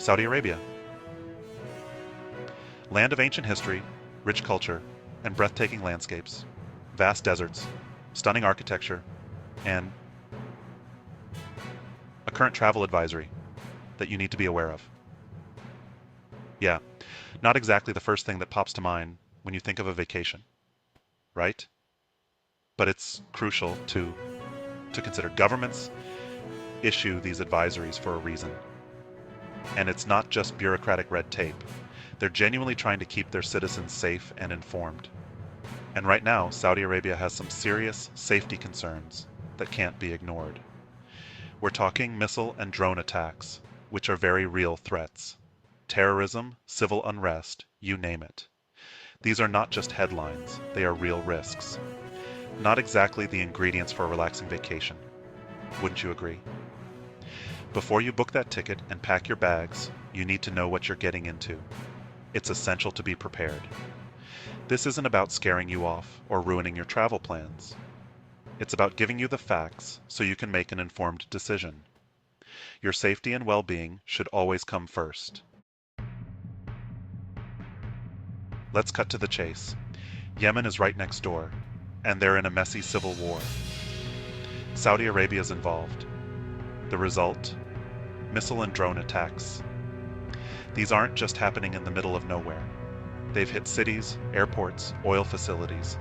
Saudi Arabia. Land of ancient history, rich culture, and breathtaking landscapes, vast deserts, stunning architecture, and a current travel advisory that you need to be aware of. Yeah, not exactly the first thing that pops to mind when you think of a vacation, right? But it's crucial to consider. Governments issue these advisories for a reason. And it's not just bureaucratic red tape. They're genuinely trying to keep their citizens safe and informed. And right now, Saudi Arabia has some serious safety concerns that can't be ignored. We're talking missile and drone attacks, which are very real threats. Terrorism, civil unrest, you name it. These are not just headlines, they are real risks. Not exactly the ingredients for a relaxing vacation. Wouldn't you agree? Before you book that ticket and pack your bags, you need to know what you're getting into. It's essential to be prepared. This isn't about scaring you off or ruining your travel plans. It's about giving you the facts so you can make an informed decision. Your safety and well-being should always come first. Let's cut to the chase. Yemen is right next door, and they're in a messy civil war. Saudi Arabia is involved. The result? Missile and drone attacks. These aren't just happening in the middle of nowhere. They've hit cities, airports, oil facilities,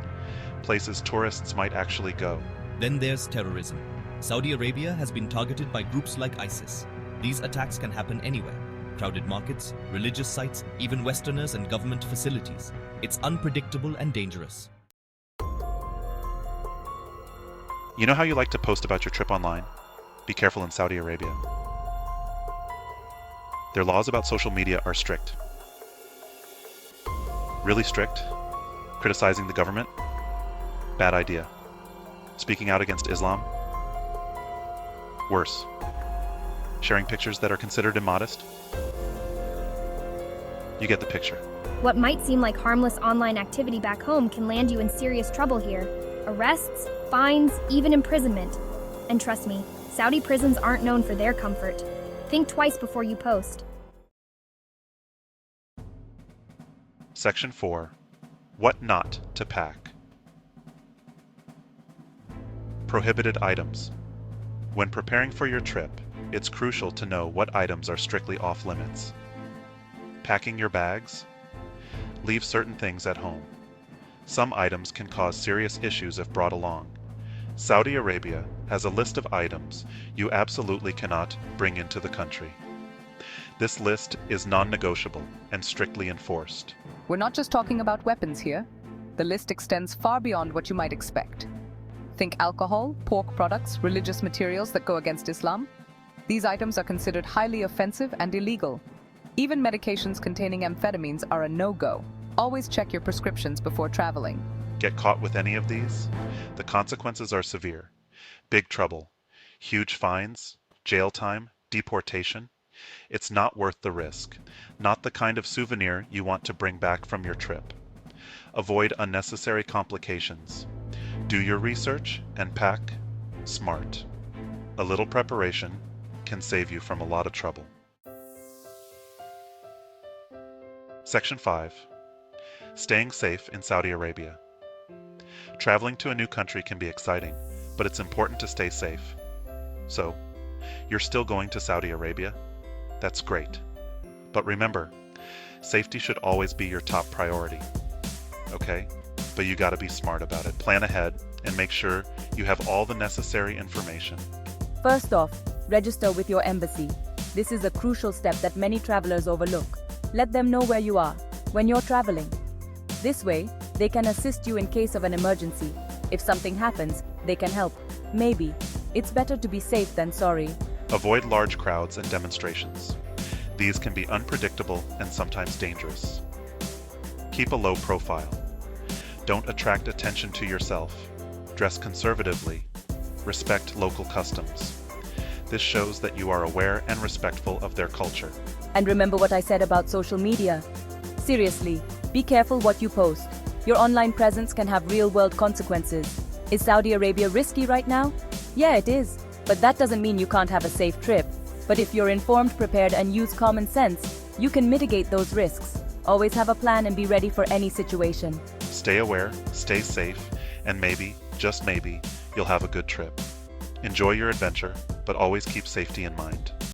places tourists might actually go. Then there's terrorism. Saudi Arabia has been targeted by groups like ISIS. These attacks can happen anywhere. Crowded markets, religious sites, even Westerners and government facilities. It's unpredictable and dangerous. You know how you like to post about your trip online? Be careful in Saudi Arabia. Their laws about social media are strict. Really strict? Criticizing the government? Bad idea. Speaking out against Islam? Worse. Sharing pictures that are considered immodest? You get the picture. What might seem like harmless online activity back home can land you in serious trouble here. Arrests, fines, even imprisonment. And trust me, Saudi prisons aren't known for their comfort. Think twice before you post. Section 4. What not to pack. Prohibited items. When preparing for your trip, it's crucial to know what items are strictly off limits. Packing your bags? Leave certain things at home. Some items can cause serious issues if brought along. Saudi Arabia has a list of items you absolutely cannot bring into the country. This list is non-negotiable and strictly enforced. We're not just talking about weapons here. The list extends far beyond what you might expect. Think alcohol, pork products, religious materials that go against Islam. These items are considered highly offensive and illegal. Even medications containing amphetamines are a no-go. Always check your prescriptions before traveling. Get caught with any of these? The consequences are severe. Big trouble. Huge fines, jail time, deportation. It's not worth the risk. Not the kind of souvenir you want to bring back from your trip. Avoid unnecessary complications. Do your research and pack smart. A little preparation can save you from a lot of trouble. Section 5. Staying safe in Saudi Arabia. Traveling to a new country can be exciting, but it's important to stay safe. So, you're still going to Saudi Arabia? That's great. But remember, safety should always be your top priority. Okay? But you gotta be smart about it. Plan ahead and make sure you have all the necessary information. First off, register with your embassy. This is a crucial step that many travelers overlook. Let them know where you are when you're traveling. This way, they can assist you in case of an emergency. If something happens, they can help. Maybe. It's better to be safe than sorry. Avoid large crowds and demonstrations. These can be unpredictable and sometimes dangerous. Keep a low profile. Don't attract attention to yourself. Dress conservatively. Respect local customs. This shows that you are aware and respectful of their culture. And remember what I said about social media. Seriously, be careful what you post. Your online presence can have real-world consequences. Is Saudi Arabia risky right now? Yeah, it is. But that doesn't mean you can't have a safe trip. But if you're informed, prepared, and use common sense, you can mitigate those risks. Always have a plan and be ready for any situation. Stay aware, stay safe, and maybe, just maybe, you'll have a good trip. Enjoy your adventure, but always keep safety in mind.